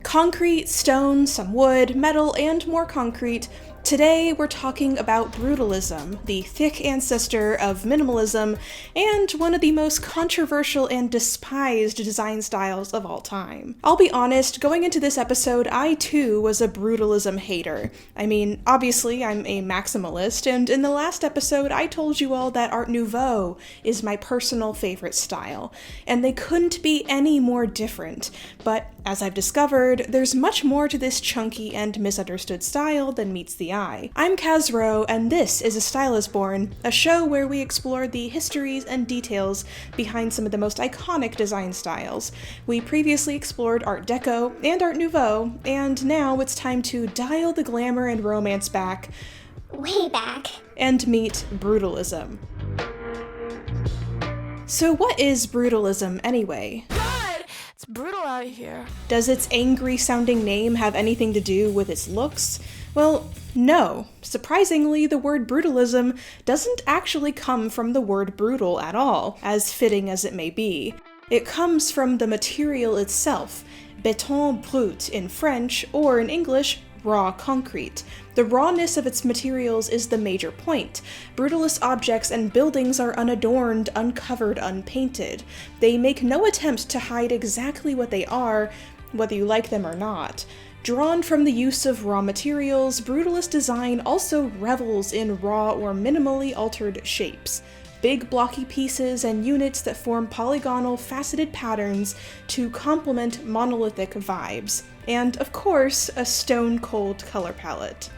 Concrete, stone, some wood, metal, and more concrete. Today we're talking about brutalism, the thick ancestor of minimalism, and one of the most controversial and despised design styles of all time. I'll be honest, going into this episode, I too was a brutalism hater. I mean, obviously I'm a maximalist, and in the last episode I told you all that Art Nouveau is my personal favorite style, and they couldn't be any more different. But as I've discovered, there's much more to this chunky and misunderstood style than meets the eye. I'm Kaz Rowe, and this is A Style Is Born, a show where we explore the histories and details behind some of the most iconic design styles. We previously explored Art Deco and Art Nouveau, and now it's time to dial the glamour and romance back, way back, and meet brutalism. So what is brutalism anyway? It's brutal out here. Does its angry-sounding name have anything to do with its looks? Well, no. Surprisingly, the word brutalism doesn't actually come from the word brutal at all, as fitting as it may be. It comes from the material itself, béton brut in French, or in English, raw concrete. The rawness of its materials is the major point. Brutalist objects and buildings are unadorned, uncovered, unpainted. They make no attempt to hide exactly what they are, whether you like them or not. Drawn from the use of raw materials, brutalist design also revels in raw or minimally altered shapes. Big blocky pieces and units that form polygonal, faceted patterns to complement monolithic vibes. And, of course, a stone-cold color palette.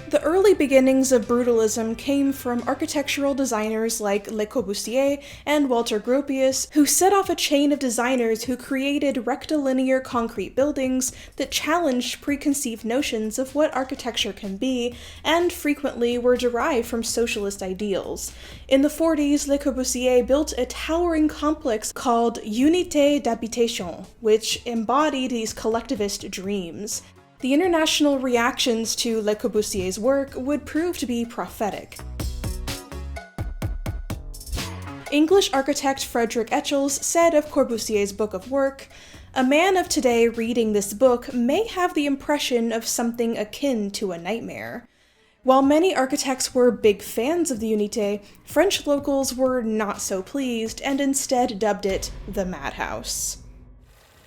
The early beginnings of brutalism came from architectural designers like Le Corbusier and Walter Gropius, who set off a chain of designers who created rectilinear concrete buildings that challenged preconceived notions of what architecture can be, and frequently were derived from socialist ideals. In the 40s, Le Corbusier built a towering complex called Unité d'Habitation, which embodied these collectivist dreams. The international reactions to Le Corbusier's work would prove to be prophetic. English architect Frederick Etchells said of Corbusier's book of work, "A man of today reading this book may have the impression of something akin to a nightmare." While many architects were big fans of the Unité, French locals were not so pleased and instead dubbed it the Madhouse.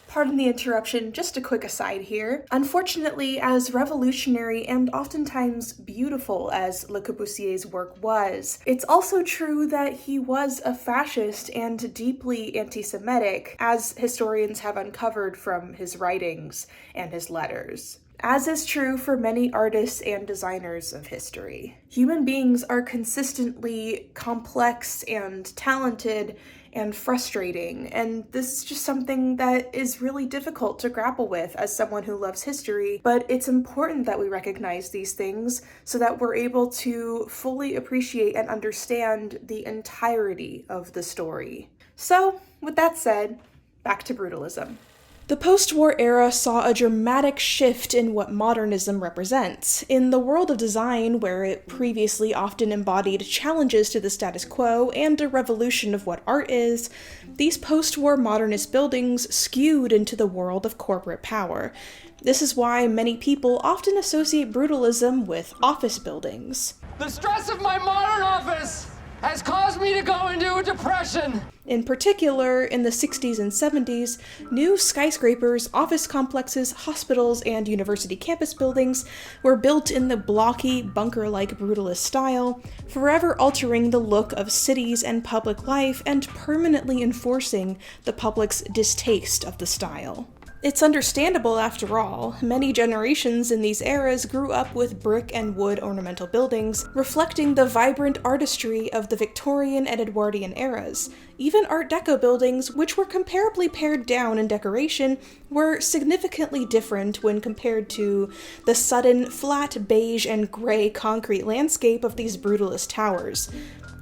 Pardon the interruption, just a quick aside here. Unfortunately, as revolutionary and oftentimes beautiful as Le Corbusier's work was, it's also true that he was a fascist and deeply anti-Semitic, as historians have uncovered from his writings and his letters. As is true for many artists and designers of history. Human beings are consistently complex and talented and frustrating, and this is just something that is really difficult to grapple with as someone who loves history, but it's important that we recognize these things so that we're able to fully appreciate and understand the entirety of the story. So, with that said, back to brutalism. The post-war era saw a dramatic shift in what modernism represents. In the world of design, where it previously often embodied challenges to the status quo and a revolution of what art is, these post-war modernist buildings skewed into the world of corporate power. This is why many people often associate brutalism with office buildings. The stress of my modern office has caused me to go into a depression. In particular, in the 60s and 70s, new skyscrapers, office complexes, hospitals, and university campus buildings were built in the blocky, bunker-like brutalist style, forever altering the look of cities and public life and permanently enforcing the public's distaste of the style. It's understandable after all. Many generations in these eras grew up with brick and wood ornamental buildings, reflecting the vibrant artistry of the Victorian and Edwardian eras. Even Art Deco buildings, which were comparably pared down in decoration, were significantly different when compared to the sudden, flat beige and gray concrete landscape of these brutalist towers.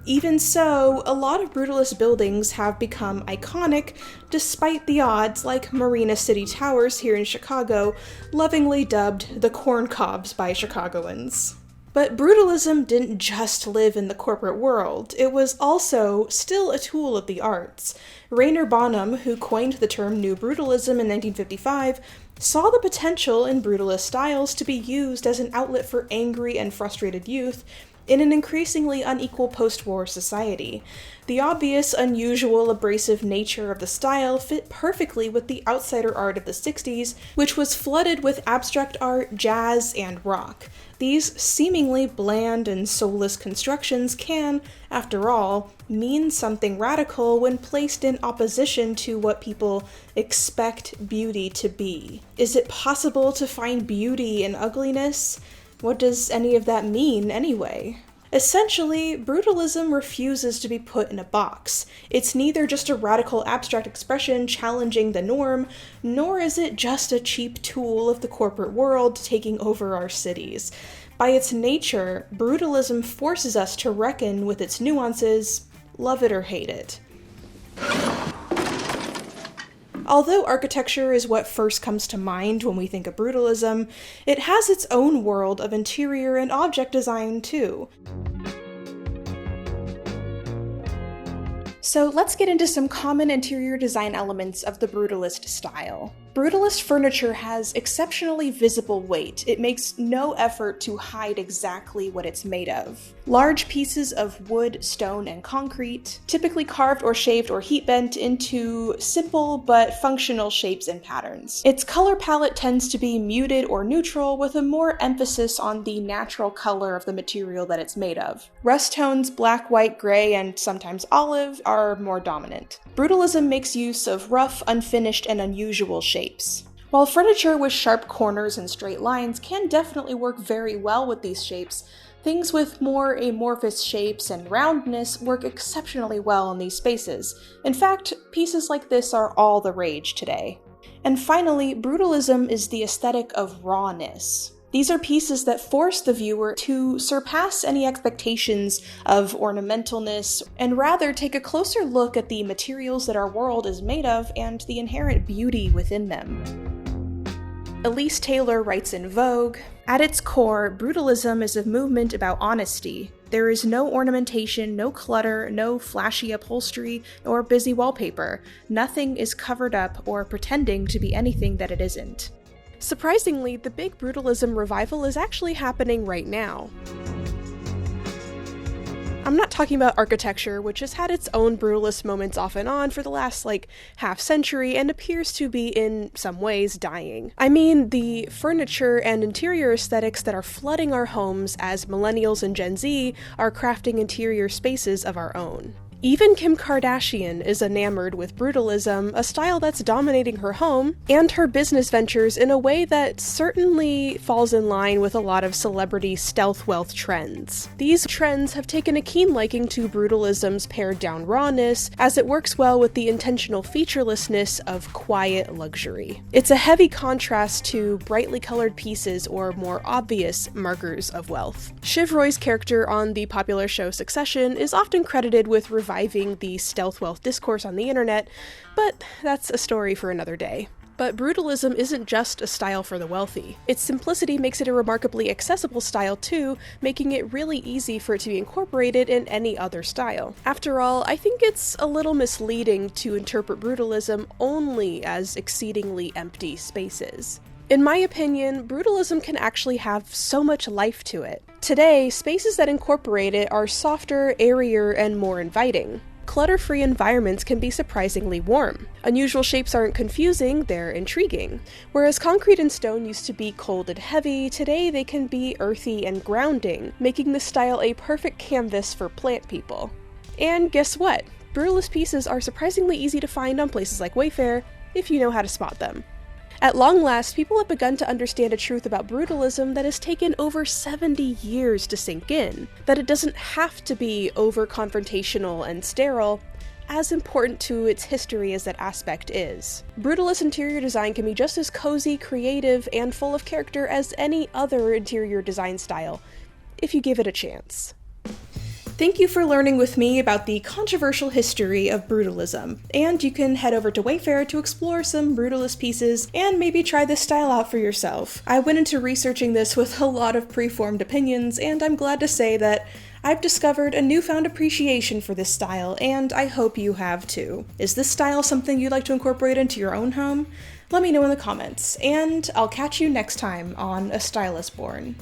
Even so, a lot of brutalist buildings have become iconic, despite the odds, like Marina City Towers here in Chicago, lovingly dubbed the corn cobs by Chicagoans. But brutalism didn't just live in the corporate world. It was also still a tool of the arts. Rainer Bonham, who coined the term New Brutalism in 1955, saw the potential in brutalist styles to be used as an outlet for angry and frustrated youth in an increasingly unequal post-war society. The obvious, unusual, abrasive nature of the style fit perfectly with the outsider art of the 60s, which was flooded with abstract art, jazz, and rock. These seemingly bland and soulless constructions can, after all, mean something radical when placed in opposition to what people expect beauty to be. Is it possible to find beauty in ugliness? What does any of that mean, anyway? Essentially, brutalism refuses to be put in a box. It's neither just a radical abstract expression challenging the norm, nor is it just a cheap tool of the corporate world taking over our cities. By its nature, brutalism forces us to reckon with its nuances, love it or hate it. Although architecture is what first comes to mind when we think of brutalism, it has its own world of interior and object design too. So let's get into some common interior design elements of the brutalist style. Brutalist furniture has exceptionally visible weight. It makes no effort to hide exactly what it's made of. Large pieces of wood, stone, and concrete, typically carved or shaved or heat bent into simple but functional shapes and patterns. Its color palette tends to be muted or neutral, with a more emphasis on the natural color of the material that it's made of. Rust tones, black, white, gray, and sometimes olive are more dominant. Brutalism makes use of rough, unfinished, and unusual shapes. While furniture with sharp corners and straight lines can definitely work very well with these shapes, things with more amorphous shapes and roundness work exceptionally well in these spaces. In fact, pieces like this are all the rage today. And finally, brutalism is the aesthetic of rawness. These are pieces that force the viewer to surpass any expectations of ornamentalness and rather take a closer look at the materials that our world is made of and the inherent beauty within them. Elise Taylor writes in Vogue, "At its core, brutalism is a movement about honesty. There is no ornamentation, no clutter, no flashy upholstery, or busy wallpaper. Nothing is covered up or pretending to be anything that it isn't." Surprisingly, the big brutalism revival is actually happening right now. I'm not talking about architecture, which has had its own brutalist moments off and on for the last, half century and appears to be, in some ways, dying. I mean the furniture and interior aesthetics that are flooding our homes as millennials and Gen Z are crafting interior spaces of our own. Even Kim Kardashian is enamored with brutalism, a style that's dominating her home and her business ventures in a way that certainly falls in line with a lot of celebrity stealth wealth trends. These trends have taken a keen liking to brutalism's pared-down rawness, as it works well with the intentional featurelessness of quiet luxury. It's a heavy contrast to brightly colored pieces or more obvious markers of wealth. Shiv Roy's character on the popular show Succession is often credited with reviving the stealth wealth discourse on the internet, but that's a story for another day. But brutalism isn't just a style for the wealthy. Its simplicity makes it a remarkably accessible style too, making it really easy for it to be incorporated in any other style. After all, I think it's a little misleading to interpret brutalism only as exceedingly empty spaces. In my opinion, brutalism can actually have so much life to it. Today, spaces that incorporate it are softer, airier, and more inviting. Clutter-free environments can be surprisingly warm. Unusual shapes aren't confusing, they're intriguing. Whereas concrete and stone used to be cold and heavy, today they can be earthy and grounding, making this style a perfect canvas for plant people. And guess what? Brutalist pieces are surprisingly easy to find on places like Wayfair, if you know how to spot them. At long last, people have begun to understand a truth about brutalism that has taken over 70 years to sink in, that it doesn't have to be over-confrontational and sterile, as important to its history as that aspect is. Brutalist interior design can be just as cozy, creative, and full of character as any other interior design style, if you give it a chance. Thank you for learning with me about the controversial history of brutalism, and you can head over to Wayfair to explore some brutalist pieces and maybe try this style out for yourself. I went into researching this with a lot of preformed opinions, and I'm glad to say that I've discovered a newfound appreciation for this style, and I hope you have too. Is this style something you'd like to incorporate into your own home? Let me know in the comments, and I'll catch you next time on A Style is Born.